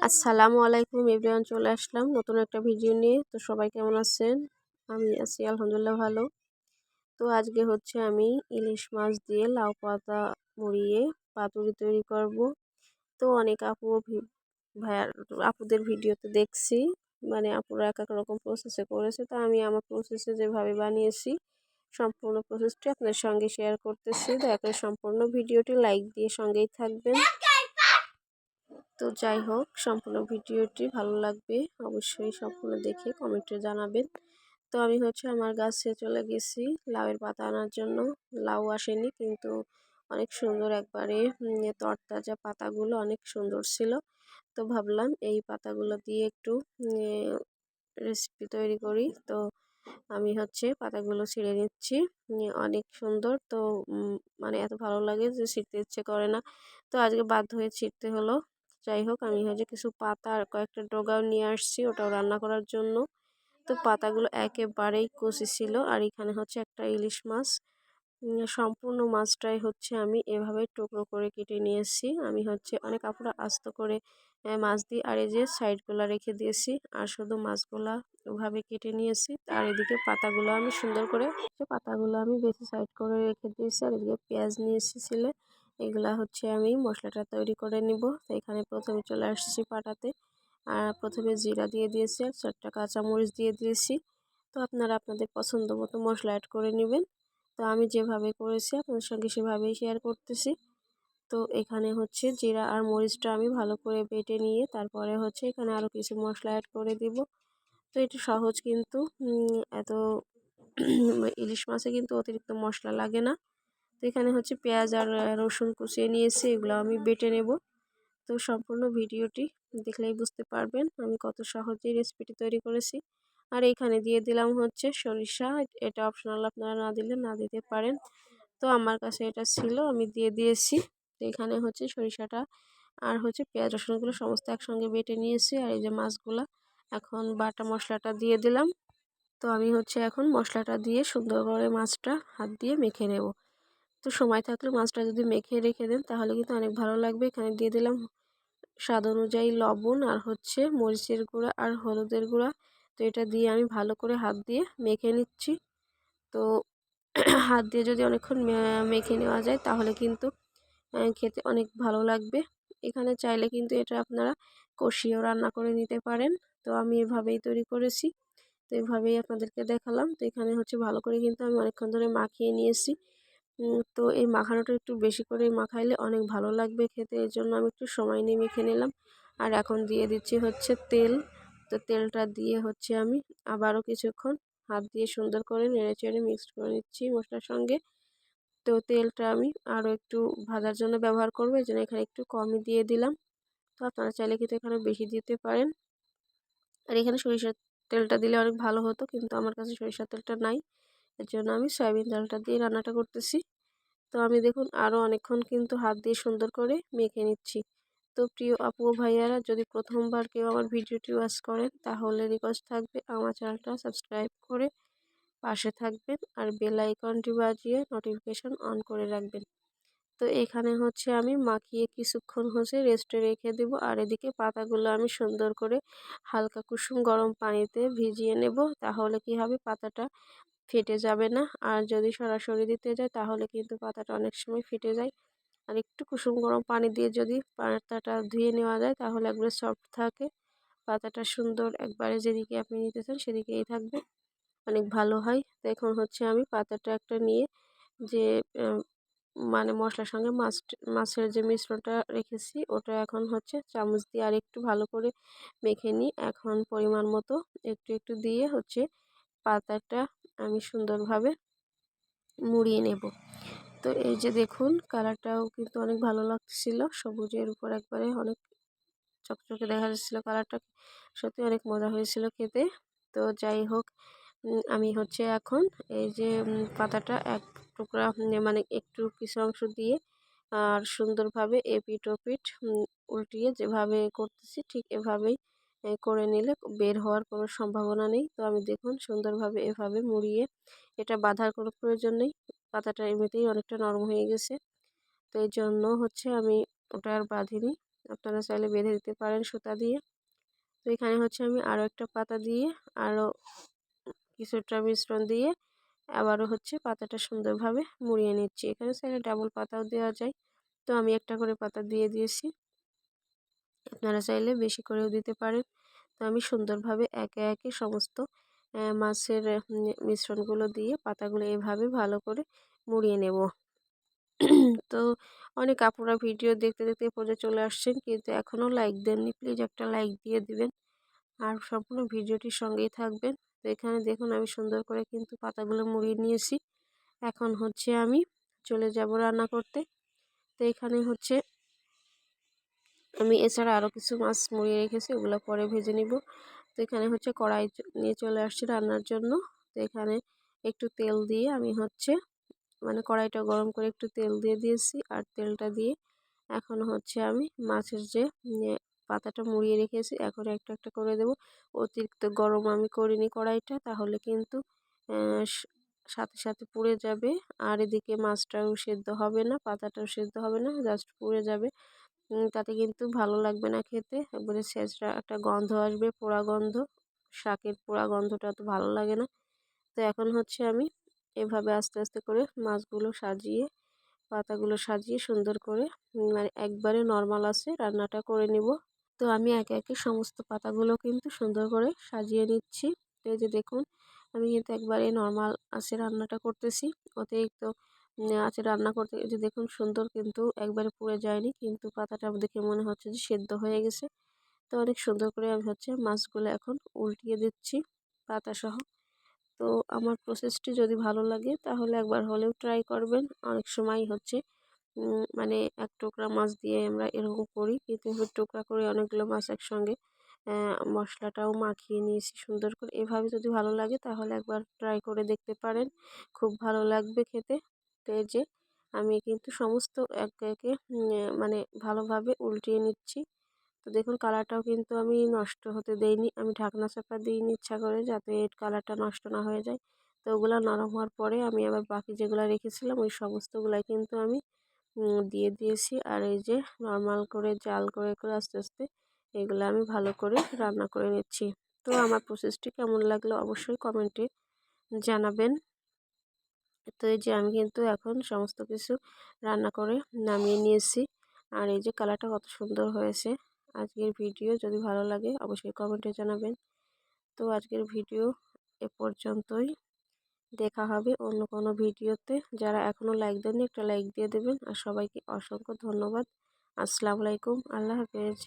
আসসালামু আলাইকুম এভরিওয়ান, চলে আসলাম নতুন একটা ভিডিও নিয়ে। তো সবাই কেমন আছেন? আমি আছি আলহামদুলিল্লাহ ভালো। তো আজকে হচ্ছে আমি ইলিশ মাছ দিয়ে লাউ পাতা মুড়িয়ে পাতুরি তৈরি করব। তো অনেক ভাইয়ার আপুদের ভিডিওতে দেখছি, মানে আপুরা এক এক রকম প্রসেসে করেছে। তো আমি আমার প্রসেসে যেভাবে বানিয়েছি সম্পূর্ণ প্রসেসটি আপনার সঙ্গে শেয়ার করতেছি। দয়া করে সম্পূর্ণ ভিডিওটি লাইক দিয়ে সঙ্গেই থাকবেন। তো যাই হোক, সম্পূর্ণ ভিডিওটি ভালো লাগবে, অবশ্যই সম্পূর্ণ দেখে কমেন্টে জানাবেন। তো আমি হচ্ছে আমার গাছে চলে গেছি লাউয়ের পাতা আনার জন্য। লাউ আসেনি, কিন্তু অনেক সুন্দর একবারে তরতাজা পাতাগুলো অনেক সুন্দর ছিল। তো ভাবলাম এই পাতাগুলো দিয়ে একটু রেসিপি তৈরি করি। তো আমি হচ্ছে পাতাগুলো ছিঁড়ে নিচ্ছি। অনেক সুন্দর তো, মানে এত ভালো লাগে যে ছিঁড়তে ইচ্ছে করে না। তো আজকে বাধ্য হয়ে ছিঁড়তে হলো। যাই হোক, আমি হচ্ছে কিছু পাতা আর কয়েকটা ডগাও নিয়ে আসছি ওটাও রান্না করার জন্য। তো পাতাগুলো একেবারেই কচি ছিল। আর এখানে হচ্ছে একটা ইলিশ মাছ, সম্পূর্ণ মাছটাই হচ্ছে আমি এভাবে টুকরো করে কেটে নিয়েছি। আমি হচ্ছে অনেক আপুরা আস্ত করে মাছ দিয়ে, আর এই যে সাইডগুলো রেখে দিয়েছি, আর শুধু মাছগুলা ওভাবে কেটে নিয়েছি। আর এদিকে পাতাগুলো আমি সুন্দর করে বেশি সাইড করে রেখে দিয়েছি। আর এদিকে পেঁয়াজ নিয়েছি ছিলে, এগুলা হচ্ছে আমি মশলাটা তৈরি করে নিব। তো এখানে প্রথমে চলে আসছি পাটাতে, আর প্রথমে জিরা দিয়ে দিয়েছি আর 4টা কাঁচামরিচ দিয়ে দিয়েছি। তো আপনারা আপনাদের পছন্দ মতো মশলা অ্যাড করে নেবেন। তো আমি যেভাবে করেছি আপনাদের সঙ্গে সেভাবেই শেয়ার করতেছি। তো এখানে হচ্ছে জিরা আর মরিচটা আমি ভালো করে বেটে নিয়ে তারপরে হচ্ছে এখানে আরও কিছু মশলা অ্যাড করে দিব। তো এটা সহজ, কিন্তু এত ইলিশ মাছে কিন্তু অতিরিক্ত মশলা লাগে না। তো এখানে হচ্ছে পেঁয়াজ আর রসুন কুচিয়ে নিয়েছি, এগুলো আমি বেটে নেব। তো সম্পূর্ণ ভিডিওটি দেখলেই বুঝতে পারবেন আমি কত সহজেই রেসিপিটি তৈরি করেছি। আর এইখানে দিয়ে দিলাম হচ্ছে সরিষা, এটা অপশনাল, আপনারা না দিলে না দিতে পারেন। তো আমার কাছে এটা ছিল, আমি দিয়ে দিয়েছি। তো এখানে হচ্ছে সরিষাটা আর হচ্ছে পেঁয়াজ রসুনগুলো সমস্ত একসঙ্গে বেটে নিয়েছি। আর এই যে মাছগুলা, এখন বাটা মশলাটা দিয়ে দিলাম। তো আমি হচ্ছে এখন মশলাটা দিয়ে সুন্দর করে মাছটা হাত দিয়ে মেখে নেব। তো সময় থাকলে মাছটা যদি মেখে রেখে দেন তাহলে কিন্তু অনেক ভালো লাগবে। এখানে দিয়ে দিলাম স্বাদ অনুযায়ী লবণ আর হচ্ছে মরিচের গুঁড়া আর হলুদের গুঁড়া। তো এটা দিয়ে আমি ভালো করে হাত দিয়ে মেখে নিচ্ছি। তো হাত দিয়ে যদি অনেকক্ষণ মেখে নেওয়া যায় তাহলে কিন্তু খেতে অনেক ভালো লাগবে। এখানে চাইলে কিন্তু এটা আপনারা কষিয়েও রান্না করে নিতে পারেন। তো আমি এভাবেই তৈরি করেছি, তো এভাবেই আপনাদেরকে দেখালাম। তো এখানে হচ্ছে ভালো করে কিন্তু আমি অনেকক্ষণ ধরে মাখিয়ে নিয়েছি। তো এই মাখানোটা একটু বেশি করে মাখাইলে অনেক ভালো লাগবে খেতে, এর জন্য আমি একটু সময় নিয়ে মেখে নিলাম। আর এখন দিয়ে দিচ্ছি হচ্ছে তেল। তো তেলটা দিয়ে হচ্ছে আমি আবারও কিছুক্ষণ হাত দিয়ে সুন্দর করে নেড়ে চেড়ে মিক্সড করে নিচ্ছি মশলার সঙ্গে। তো তেলটা আমি আরও একটু ভাজার জন্য ব্যবহার করবো, এই জন্য এখানে একটু কমই দিয়ে দিলাম। তো আপনারা চাইলে কিন্তু এখানে বেশি দিতে পারেন। আর এখানে সরিষার তেলটা দিলে অনেক ভালো হতো, কিন্তু আমার কাছে সরিষার তেলটা নাই, এর জন্য আমি সয়াবিন তেলটা দিয়ে রান্নাটা করতেছি। তো আমি দেখুন আরও অনেকক্ষণ কিন্তু হাত দিয়ে সুন্দর করে মেখে নিচ্ছি। তো প্রিয় আপু ও ভাইয়ারা, যদি প্রথমবার কেউ আমার ভিডিওটি ওয়াচ করেন তাহলে রিকোয়েস্ট থাকবে আমার চ্যানেলটা সাবস্ক্রাইব করে পাশে থাকবেন আর বেল আইকনটি বাজিয়ে নোটিফিকেশন অন করে রাখবেন। তো এখানে হচ্ছে আমি মাখিয়ে কিছুক্ষণ হচ্ছে রেস্টে রেখে দেব। আর এদিকে পাতাগুলো আমি সুন্দর করে হালকা কুসুম গরম পানিতে ভিজিয়ে নেব, তাহলে কি হবে পাতাটা ফেটে যাবে না। আর যদি সরাসরি দিতে যায় তাহলে কিন্তু পাতাটা অনেক সময় ফেটে যায়। আর একটু কুসুম গরম পানি দিয়ে যদি পাতাটা ধুয়ে নেওয়া যায় তাহলে একবারে সফট থাকে পাতাটা, সুন্দর একবারে যেদিকে আপনি নিতে চান সেদিকেই থাকবে, অনেক ভালো হয়। তো এখন হচ্ছে আমি পাতাটা একটা নিয়ে যে মানে মশলার সঙ্গে মাছের যে মিশ্রণটা রেখেছি ওটা এখন হচ্ছে চামচ দিয়ে আর একটু ভালো করে মেখে নিই। এখন পরিমাণ মতো একটু একটু দিয়ে হচ্ছে পাতাটা আমি সুন্দরভাবে মুড়িয়ে নেব। তো এই যে দেখুন কালারটাও কিন্তু অনেক ভালো লাগছিল, সবুজের উপর একবারে অনেক চকচকে দেখা যাচ্ছিল কালারটা, সত্যি অনেক মজা হয়েছিল খেতে। তো যাই হোক, আমি হচ্ছে এখন এই যে পাতাটা এক টুকরা মানে একটু কিছু অংশ দিয়ে আর সুন্দরভাবে এপিট ওপিট উল্টিয়ে যেভাবে করতেছি ঠিক এভাবেই করে নিলে বের হওয়ার কোনো সম্ভাবনা নেই। তো আমি দেখুন সুন্দরভাবে এভাবে মুড়িয়ে, এটা বাঁধার কোনো প্রয়োজন নেই, পাতাটা এমনিতেই অনেকটা নরম হয়ে গেছে। তো এই জন্য হচ্ছে আমি ওটা আর বাঁধিনি, আপনারা চাইলে বেঁধে দিতে পারেন সুতা দিয়ে। তো এখানে হচ্ছে আমি আরও একটা পাতা দিয়ে আরও কিছুটা মিশ্রণ দিয়ে আবারও হচ্ছে পাতাটা সুন্দরভাবে মুড়িয়ে নিচ্ছি। এখানে চাইলে ডাবল পাতাও দেওয়া যায়, তো আমি একটা করে পাতা দিয়ে দিয়েছি, আপনারা চাইলে বেশি করেও দিতে পারেন। তো আমি সুন্দরভাবে একে একে সমস্ত মাছের মিশ্রণগুলো দিয়ে পাতাগুলো এভাবে ভালো করে মুড়িয়ে নেব। তো অনেক আপুরা ভিডিও দেখতে দেখতে পর্যায়ে চলে আসছেন, কিন্তু এখনও লাইক দেননি, প্লিজ একটা লাইক দিয়ে দিবেন আর সম্পূর্ণ ভিডিওটির সঙ্গেই থাকবেন। তো এখানে দেখুন আমি সুন্দর করে কিন্তু পাতাগুলো মুড়িয়ে নিয়েছি। এখন হচ্ছে আমি চলে যাব রান্না করতে। তো এখানে হচ্ছে আমি এছাড়া আরও কিছু মাছ মুড়িয়ে রেখেছি, ওগুলো পরে ভেজে নিব। তো এখানে হচ্ছে কড়াই নিয়ে চলে আসছি রান্নার জন্য। তো এখানে একটু তেল দিয়ে আমি হচ্ছে মানে কড়াইটা গরম করে একটু তেল দিয়ে দিয়েছি, আর তেলটা দিয়ে এখন হচ্ছে আমি মাছের যে পাতাটা মুড়িয়ে রেখেছি এখন একটা একটা করে দেব। অতিরিক্ত গরম আমি করিনি কড়াইটা, তাহলে কিন্তু সাথে সাথে পুড়ে যাবে, আর এদিকে মাছটাও সেদ্ধ হবে না, পাতাটাও সেদ্ধ হবে না, জাস্ট পুড়ে যাবে। তাতে কিন্তু ভালো লাগবে না খেতে, একবারে ছেঁচড়া একটা গন্ধ আসবে, পোড়া গন্ধ, শাকের পোড়া গন্ধটা তো ভালো লাগে না। তো এখন হচ্ছে আমি এভাবে আস্তে আস্তে করে মাছগুলো সাজিয়ে পাতাগুলো সাজিয়ে সুন্দর করে মানে একবারে নর্মাল আছে রান্নাটা করে নিব। তো আমি একে একে সমস্ত পাতাগুলো কিন্তু সুন্দর করে সাজিয়ে নিচ্ছি। তো এই যে দেখুন আমি কিন্তু একবারে নর্মাল আছে রান্নাটা করতেছি, অতিরিক্ত আছে রান্না করতে। এই যে দেখুন সুন্দর কিন্তু একবারে পুড়ে যায়নি, কিন্তু পাতাটা দেখে মনে হচ্ছে যে সেদ্ধ হয়ে গেছে। তো অনেক সুন্দর করে আমি হচ্ছে মাছগুলো এখন উল্টিয়ে দিচ্ছি পাতা সহ। তো আমার প্রসেসটি যদি ভালো লাগে তাহলে একবার হলেও ট্রাই করবেন। অনেক সময় হচ্ছে মানে এক টুকরা মাছ দিয়ে আমরা এরকম করি, কিন্তু এভাবে টুকরা করে অনেকগুলো মাছ একসঙ্গে মশলাটাও মাখিয়ে নিয়েছি সুন্দর করে। এভাবে যদি ভালো লাগে তাহলে একবার ট্রাই করে দেখতে পারেন, খুব ভালো লাগবে খেতে। তো এই যে আমি কিন্তু সমস্ত একে একে মানে ভালোভাবে উল্টিয়ে নিচ্ছি। তো দেখুন কালারটাও কিন্তু আমি নষ্ট হতে দেইনি, আমি ঢাকনা চাপা দিইনি ইচ্ছা করে, যাতে কালারটা নষ্ট না হয়ে যায়। তো ওগুলো নরম হওয়ার পরে আমি আবার বাকি যেগুলো রেখেছিলাম ওই সমস্তগুলাই কিন্তু আমি দিয়ে দিয়েছি। আর এই যে নর্মাল করে জাল করে করে আস্তে আস্তে এগুলো আমি ভালো করে রান্না করে নিচ্ছি। তো আমার প্রসেসটি কেমন লাগলো অবশ্যই কমেন্টে জানাবেন। তো এই যে আমি কিন্তু এখন সমস্ত কিছু রান্না করে নামিয়ে নিয়েছি, আর এই যে কালারটা কত সুন্দর হয়েছে। আজকের ভিডিও যদি ভালো লাগে অবশ্যই কমেন্টে জানাবেন। তো আজকের ভিডিও এ পর্যন্তই, দেখা হবে অন্য কোনো ভিডিওতে। যারা এখনও লাইক দেননি একটা লাইক দিয়ে দেবেন, আর সবাইকে অসংখ্য ধন্যবাদ। আসসালামু আলাইকুম, আল্লাহ হাফেজ।